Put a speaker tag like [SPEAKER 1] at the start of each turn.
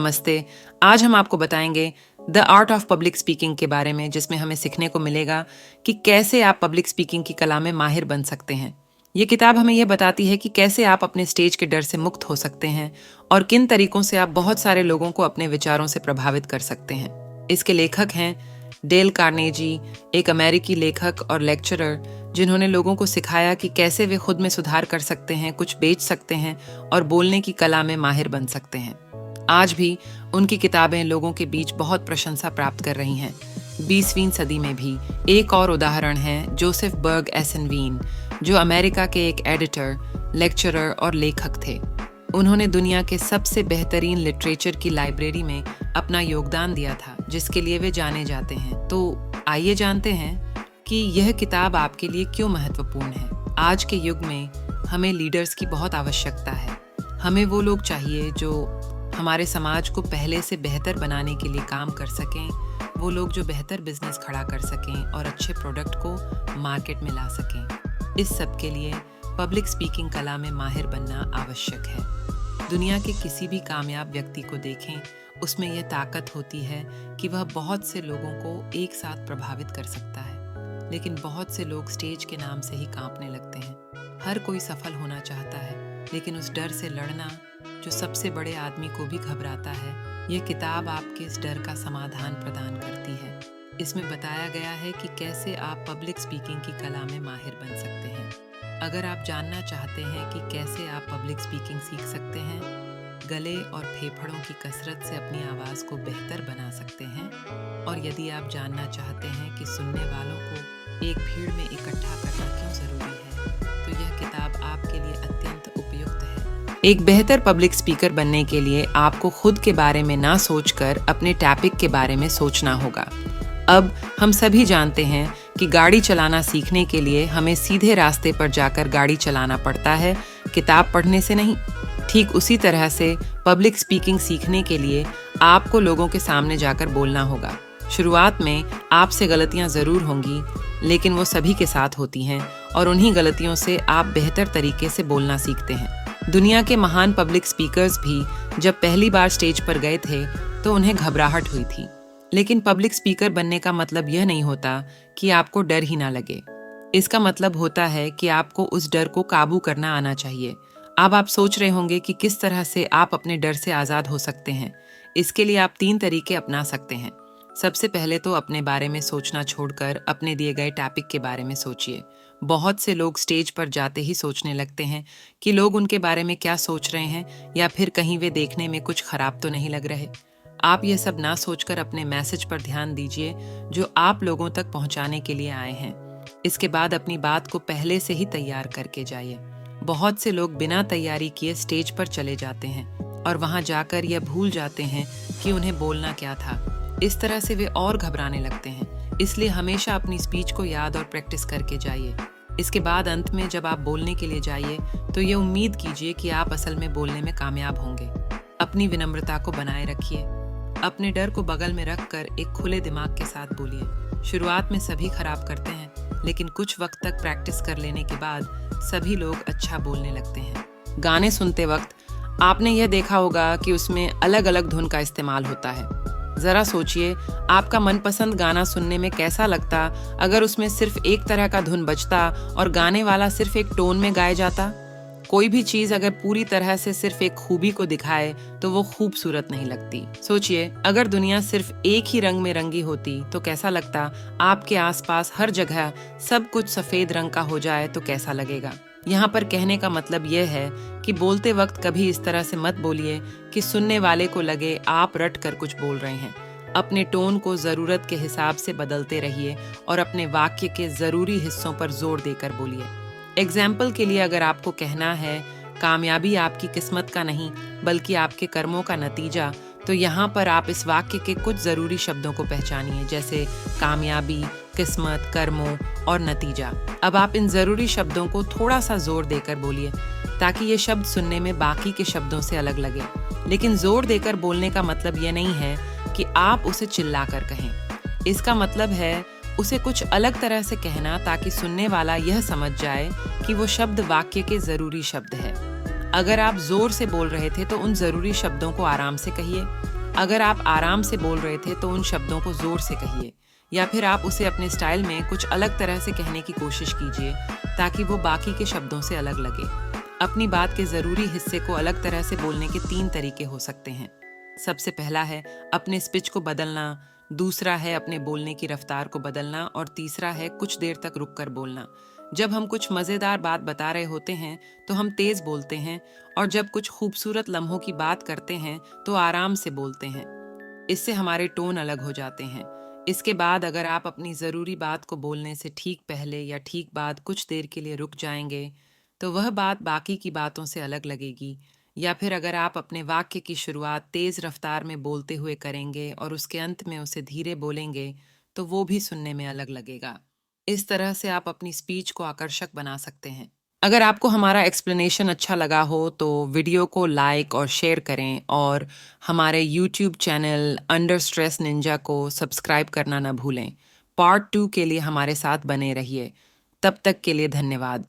[SPEAKER 1] नमस्ते। आज हम आपको बताएंगे the art of public speaking के बारे में, जिसमें हमें सीखने को मिलेगा कि कैसे आप पब्लिक स्पीकिंग की कला में माहिर बन सकते हैं। ये किताब हमें यह बताती है कि कैसे आप अपने स्टेज के डर से मुक्त हो सकते हैं और किन तरीकों से आप बहुत सारे लोगों को अपने विचारों से प्रभावित कर सकते हैं। इसके लेखक हैं डेल कार्नेजी, एक अमेरिकी लेखक और लेक्चरर जिन्होंने लोगों को सिखाया कि कैसे वे खुद में सुधार कर सकते हैं, कुछ बेच सकते हैं और बोलने की कला में माहिर बन सकते हैं। आज भी उनकी किताबें लोगों के बीच बहुत प्रशंसा प्राप्त कर रही हैं। 20वीं सदी में भी एक और उदाहरण है जोसेफ बर्ग एसेनवीन, जो अमेरिका के एक एडिटर, लेक्चरर और लेखक थे। उन्होंने दुनिया के सबसे बेहतरीन लिटरेचर की लाइब्रेरी में अपना योगदान दिया था, जिसके लिए वे जाने जाते हैं। तो आइए जानते हैं कि यह किताब आपके लिए क्यों महत्वपूर्ण है। आज के युग में हमें लीडर्स की बहुत आवश्यकता है। हमें वो लोग चाहिए जो हमारे समाज को पहले से बेहतर बनाने के लिए काम कर सकें, वो लोग जो बेहतर बिजनेस खड़ा कर सकें और अच्छे प्रोडक्ट को मार्केट में ला सकें। इस सब के लिए पब्लिक स्पीकिंग कला में माहिर बनना आवश्यक है। दुनिया के किसी भी कामयाब व्यक्ति को देखें, उसमें यह ताकत होती है कि वह बहुत से लोगों को एक साथ प्रभावित कर सकता है। लेकिन बहुत से लोग स्टेज के नाम से ही कांपने लगते हैं। हर कोई सफल होना चाहता है, लेकिन उस डर से लड़ना जो सबसे बड़े आदमी को भी घबराता है, यह किताब आपके इस डर का समाधान प्रदान करती है। इसमें बताया गया है कि कैसे आप पब्लिक स्पीकिंग की कला में माहिर बन सकते हैं। अगर आप जानना चाहते हैं कि कैसे आप पब्लिक स्पीकिंग सीख सकते हैं, गले और फेफड़ों की कसरत से अपनी आवाज़ को बेहतर बना सकते हैं, और यदि आप जानना चाहते हैं कि सुनने वालों को एक भीड़ में इकट्ठा करना क्यों ज़रूरी है, तो यह किताब आपके लिए अत्यंत उपयुक्त है। एक बेहतर पब्लिक स्पीकर बनने के लिए आपको खुद के बारे में ना सोचकर अपने टॉपिक के बारे में सोचना होगा। अब हम सभी जानते हैं कि गाड़ी चलाना सीखने के लिए हमें सीधे रास्ते पर जाकर गाड़ी चलाना पड़ता है, किताब पढ़ने से नहीं। ठीक उसी तरह से पब्लिक स्पीकिंग सीखने के लिए आपको लोगों के सामने जाकर बोलना होगा। शुरुआत में आपसे गलतियां ज़रूर होंगी, लेकिन वो सभी के साथ होती हैं और उन्हीं गलतियों से आप बेहतर तरीके से बोलना सीखते हैं। दुनिया के महान पब्लिक स्पीकर्स भी जब पहली बार स्टेज पर गए थे तो उन्हें घबराहट हुई थी। लेकिन पब्लिक स्पीकर बनने का मतलब यह नहीं होता कि आपको डर ही ना लगे। इसका मतलब होता है कि आपको उस डर को काबू करना आना चाहिए। अब आप सोच रहे होंगे कि किस तरह से आप अपने डर से आज़ाद हो सकते हैं। इसके लिए आप 3 तरीके अपना सकते हैं। सबसे पहले तो अपने बारे में सोचना छोड़कर अपने दिए गए टॉपिक के बारे में सोचिए। बहुत से लोग स्टेज पर जाते ही सोचने लगते हैं कि लोग उनके बारे में क्या सोच रहे हैं, या फिर कहीं वे देखने में कुछ खराब तो नहीं लग रहे। आप ये सब ना सोचकर अपने मैसेज पर ध्यान दीजिए जो आप लोगों तक पहुंचाने के लिए आए हैं। इसके बाद अपनी बात को पहले से ही तैयार करके जाइए। बहुत से लोग बिना तैयारी किए स्टेज पर चले जाते हैं और वहां जाकर यह भूल जाते हैं कि उन्हें बोलना क्या था। इस तरह से वे और घबराने लगते हैं। इसलिए हमेशा अपनी स्पीच को याद और प्रैक्टिस करके जाइए। इसके बाद अंत में जब आप बोलने के लिए जाइए तो ये उम्मीद कीजिए कि आप असल में बोलने में कामयाब होंगे। अपनी विनम्रता को बनाए रखिए। अपने डर को बगल में रखकर एक खुले दिमाग के साथ बोलिए। शुरुआत में सभी खराब करते हैं, लेकिन कुछ वक्त तक प्रैक्टिस कर लेने के बाद सभी लोग अच्छा बोलने लगते हैं। गाने सुनते वक्त आपने यह देखा होगा कि उसमें अलग अलग धुन का इस्तेमाल होता है। जरा सोचिए, आपका मनपसंद गाना सुनने में कैसा लगता अगर उसमें सिर्फ एक तरह का धुन बजता और गाने वाला सिर्फ एक टोन में गाया जाता। कोई भी चीज अगर पूरी तरह से सिर्फ एक खूबी को दिखाए तो वो खूबसूरत नहीं लगती। सोचिए, अगर दुनिया सिर्फ एक ही रंग में रंगी होती तो कैसा लगता। आपके आसपास हर जगह सब कुछ सफेद रंग का हो जाए तो कैसा लगेगा। यहाँ पर कहने का मतलब यह है कि बोलते वक्त कभी इस तरह से मत बोलिए कि सुनने वाले को लगे आप रट कर कुछ बोल रहे हैं। अपने टोन को जरूरत के हिसाब से बदलते रहिए और अपने वाक्य के जरूरी हिस्सों पर जोर देकर बोलिए। एग्जाम्पल के लिए अगर आपको कहना है कामयाबी आपकी किस्मत का नहीं बल्कि आपके कर्मों का नतीजा, तो यहाँ पर आप इस वाक्य के कुछ जरूरी शब्दों को पहचानिए, जैसे कामयाबी, किस्मत, कर्मों और नतीजा। अब आप इन जरूरी शब्दों को थोड़ा सा जोर देकर बोलिए ताकि ये शब्द सुनने में बाकी के शब्दों से अलग लगे। लेकिन जोर देकर बोलने का मतलब ये नहीं है कि आप उसे चिल्लाकर कहें। इसका मतलब है उसे कुछ अलग तरह से कहना ताकि सुनने वाला यह समझ जाए कि वो शब्द वाक्य के जरूरी शब्द है। अगर आप जोर से बोल रहे थे तो उन जरूरी शब्दों को आराम से कहिए। अगर आप आराम से बोल रहे थे तो उन शब्दों को जोर से कहिए, या फिर आप उसे अपने स्टाइल में कुछ अलग तरह से कहने की कोशिश कीजिए ताकि वो बाकी के शब्दों से अलग लगे। अपनी बात के जरूरी हिस्से को अलग तरह से बोलने के 3 तरीके हो सकते हैं। सबसे पहला है अपने स्पिच को बदलना, दूसरा है अपने बोलने की रफ्तार को बदलना और तीसरा है कुछ देर तक रुक कर बोलना। जब हम कुछ मजेदार बात बता रहे होते हैं तो हम तेज बोलते हैं, और जब कुछ खूबसूरत लम्हों की बात करते हैं तो आराम से बोलते हैं। इससे हमारे टोन अलग हो जाते हैं। इसके बाद अगर आप अपनी ज़रूरी बात को बोलने से ठीक पहले या ठीक बाद कुछ देर के लिए रुक जाएंगे तो वह बात बाकी की बातों से अलग लगेगी। या फिर अगर आप अपने वाक्य की शुरुआत तेज़ रफ्तार में बोलते हुए करेंगे और उसके अंत में उसे धीरे बोलेंगे तो वो भी सुनने में अलग लगेगा। इस तरह से आप अपनी स्पीच को आकर्षक बना सकते हैं। अगर आपको हमारा एक्सप्लेनेशन अच्छा लगा हो तो वीडियो को लाइक और शेयर करें, और हमारे YouTube channel under stress Ninja को सब्सक्राइब करना न भूलें। पार्ट 2 के लिए हमारे साथ बने रहिए। तब तक के लिए धन्यवाद।